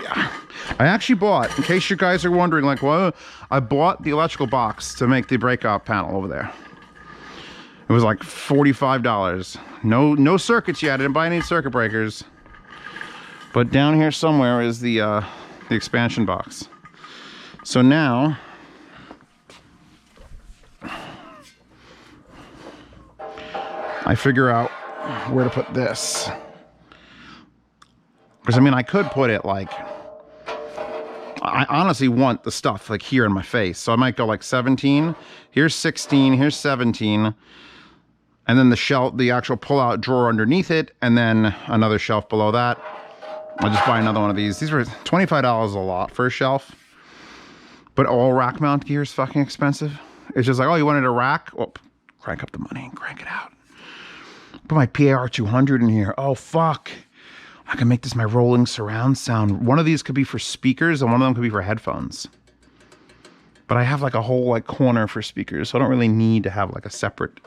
Yeah. I actually bought, in case you guys are wondering, like, well, I bought the electrical box to make the breakout panel over there. It was like $45. No circuits yet. I didn't buy any circuit breakers. But down here somewhere is the expansion box. So now I figure out where to put this. Because I mean, I could put it like, I honestly want the stuff like here in my face. So I might go like 17. Here's 16. Here's 17. And then the shelf, the actual pull-out drawer underneath it, and then another shelf below that. I'll just buy another one of these. These were $25 a lot for a shelf. But all rack mount gear is fucking expensive. It's just like, oh, you wanted a rack? Well, crank up the money and crank it out. Put my PAR 200 in here. Oh, fuck. I can make this my rolling surround sound. One of these could be for speakers, and one of them could be for headphones. But I have like a whole like corner for speakers, so I don't really need to have like a separate...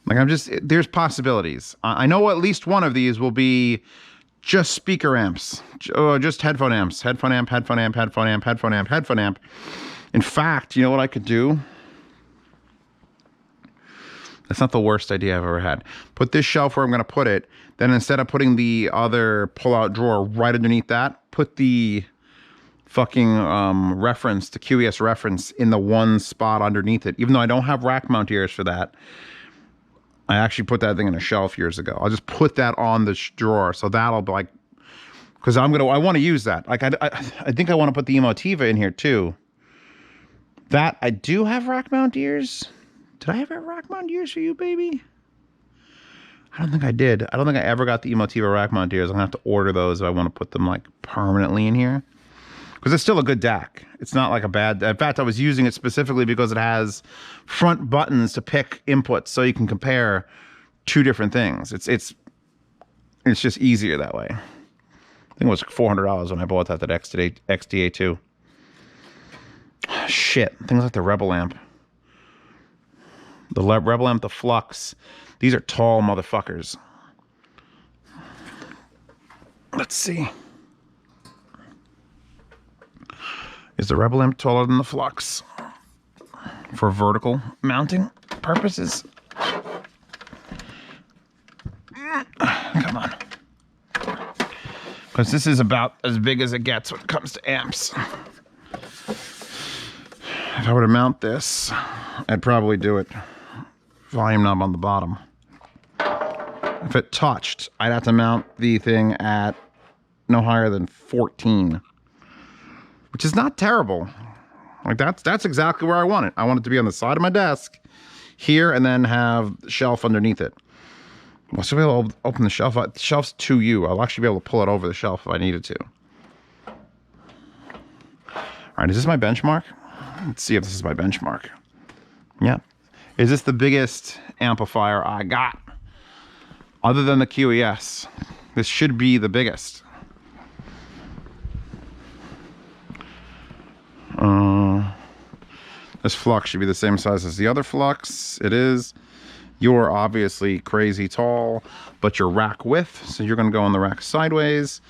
Like there's possibilities. I know at least one of these will be just speaker amps, just headphone amps, headphone amp, headphone amp, headphone amp, headphone amp, headphone amp. In fact, you know what I could do? That's not the worst idea I've ever had. Put this shelf where I'm going to put it. Then instead of putting the other pull-out drawer right underneath that, put the fucking reference, the QES reference in the one spot underneath it. Even though I don't have rack mount ears for that. I actually put that thing in a shelf years ago. I'll just put that on the drawer. So that'll be like, because I want to use that. Like I think I want to put the Emotiva in here too. That I do have rack mount ears. Did I ever rack mount gears for you, baby? I don't think I did. I don't think I ever got the Emotiva rack mount gears. I'm gonna have to order those if I want to put them like permanently in here. Because it's still a good DAC. It's not like a bad... In fact, I was using it specifically because it has front buttons to pick inputs so you can compare two different things. It's just easier that way. I think it was $400 when I bought that XDA2. Shit. Things like the Rebel amp. The Rebel amp, the Flux. These are tall motherfuckers. Let's see. Is the Rebel amp taller than the Flux? For vertical mounting purposes. Come on. Because this is about as big as it gets when it comes to amps. If I were to mount this, I'd probably do it volume knob on the bottom. If it touched, I'd have to mount the thing at no higher than 14. Which is not terrible. Like that's exactly where I want it. I want it to be on the side of my desk here and then have the shelf underneath it. I'll still be able to open the shelf. The shelf's 2U. I'll actually be able to pull it over the shelf if I needed to. All right, is this my benchmark? Let's see if this is my benchmark. Yeah. Is this the biggest amplifier I got? Other than the QES. This should be the biggest. This Flux should be the same size as the other Flux. It is. You're obviously crazy tall, but you're rack width, so you're going to go on the rack sideways.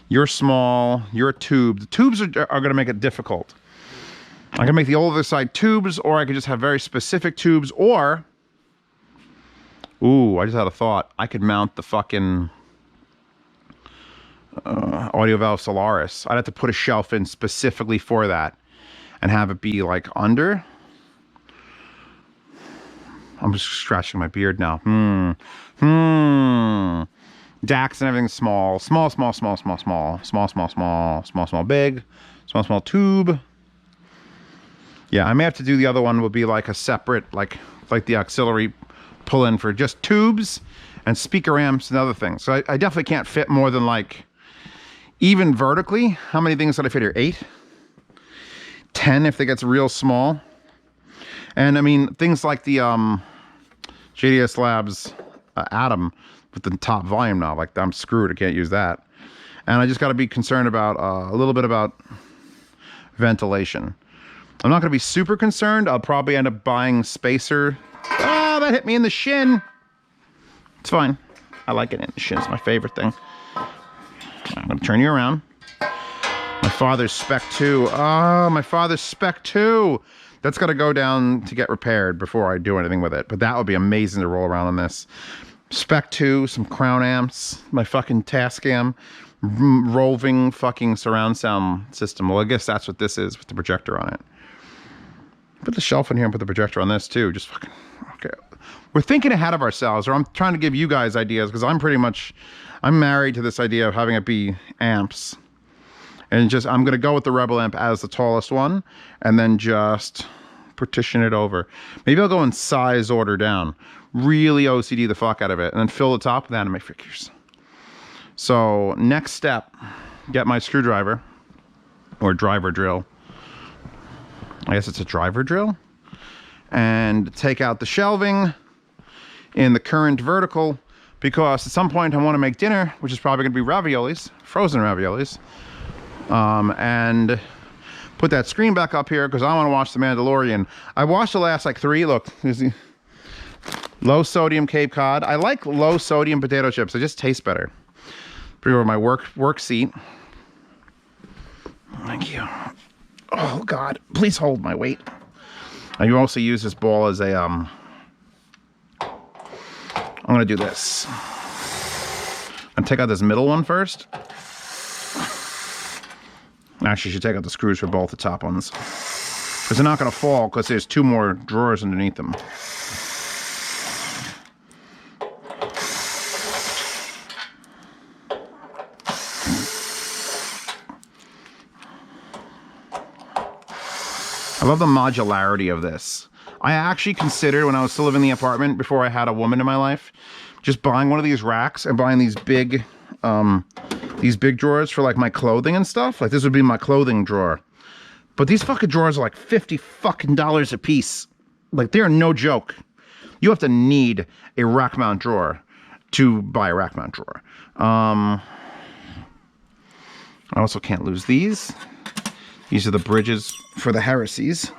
You're small. You're a tube. The tubes are going to make it difficult. I can make the other side tubes, or I could just have very specific tubes, or... Ooh, I just had a thought. I could mount the fucking... Audio Valve Solaris. I'd have to put a shelf in specifically for that and have it be like under. I'm just scratching my beard now. DACs and everything's small. Small, big. Small, tube. Yeah, I may have to do the other one would be like a separate, like the auxiliary pull-in for just tubes and speaker amps and other things. So I definitely can't fit more than like... Even vertically, how many things did I fit here? 8? 10 if it gets real small. And I mean, things like the JDS Labs Atom with the top volume knob, like I'm screwed, I can't use that. And I just got to be concerned about a little bit about ventilation. I'm not going to be super concerned. I'll probably end up buying spacer. Oh, that hit me in the shin. It's fine. I like it in the shin. It's my favorite thing. I'm going to turn you around. My father's Spec 2. Oh, my father's Spec 2. That's got to go down to get repaired before I do anything with it. But that would be amazing to roll around on this. Spec 2, some Crown amps, my fucking Tascam, roving fucking surround sound system. Well, I guess that's what this is with the projector on it. Put the shelf in here and put the projector on this too. Just fucking, okay. We're thinking ahead of ourselves, or I'm trying to give you guys ideas because I'm married to this idea of having it be amps. And just, I'm going to go with the Rebel amp as the tallest one and then just partition it over. Maybe I'll go in size order down. Really OCD the fuck out of it and then fill the top with anime figures. So next step, get my screwdriver or driver drill. I guess it's a driver drill. And take out the shelving in the current vertical because at some point I want to make dinner, which is probably going to be raviolis, frozen raviolis. And put that screen back up here because I want to watch The Mandalorian. I watched the last like 3. Look, there's the low sodium Cape Cod. I like low sodium potato chips. They just taste better. Put over my work seat. Thank you. Oh God, please hold my weight. I can also use this ball as a I'm gonna do this. I'm gonna take out this middle one first. Actually, you should take out the screws for both the top ones. Because they're not going to fall because there's 2 more drawers underneath them. I love the modularity of this. I actually considered when I was still living in the apartment before I had a woman in my life, just buying one of these racks and buying these big drawers for like my clothing and stuff. Like this would be my clothing drawer. But these fucking drawers are like $50 fucking a piece. Like they are no joke. You have to need a rack mount drawer to buy a rack mount drawer. I also can't lose these. These are the bridges for the heresies,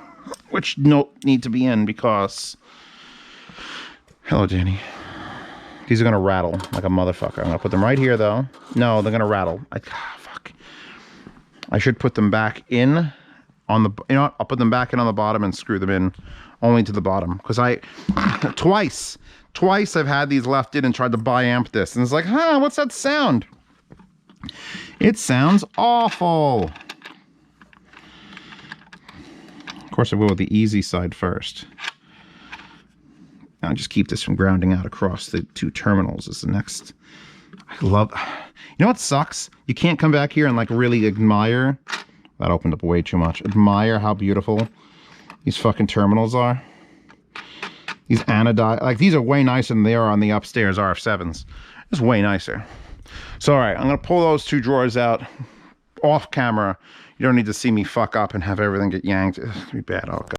which need to be in because... Hello, Danny. These are gonna rattle like a motherfucker. I'm gonna put them right here, though. No, they're gonna rattle. Fuck. I should put them back in on the... You know what? I'll put them back in on the bottom and screw them in only to the bottom. Because twice I've had these left in and tried to bi-amp this. And it's like, huh, what's that sound? It sounds awful. Of course, I will with the easy side first. I'll just keep this from grounding out across the two terminals is the next. I love... You know what sucks? You can't come back here and like really admire... That opened up way too much. Admire how beautiful these fucking terminals are. These anodized... Like, these are way nicer than they are on the upstairs RF7s. It's way nicer. So, all right, I'm going to pull those two drawers out off camera. You don't need to see me fuck up and have everything get yanked. It's going to be bad. Oh, God.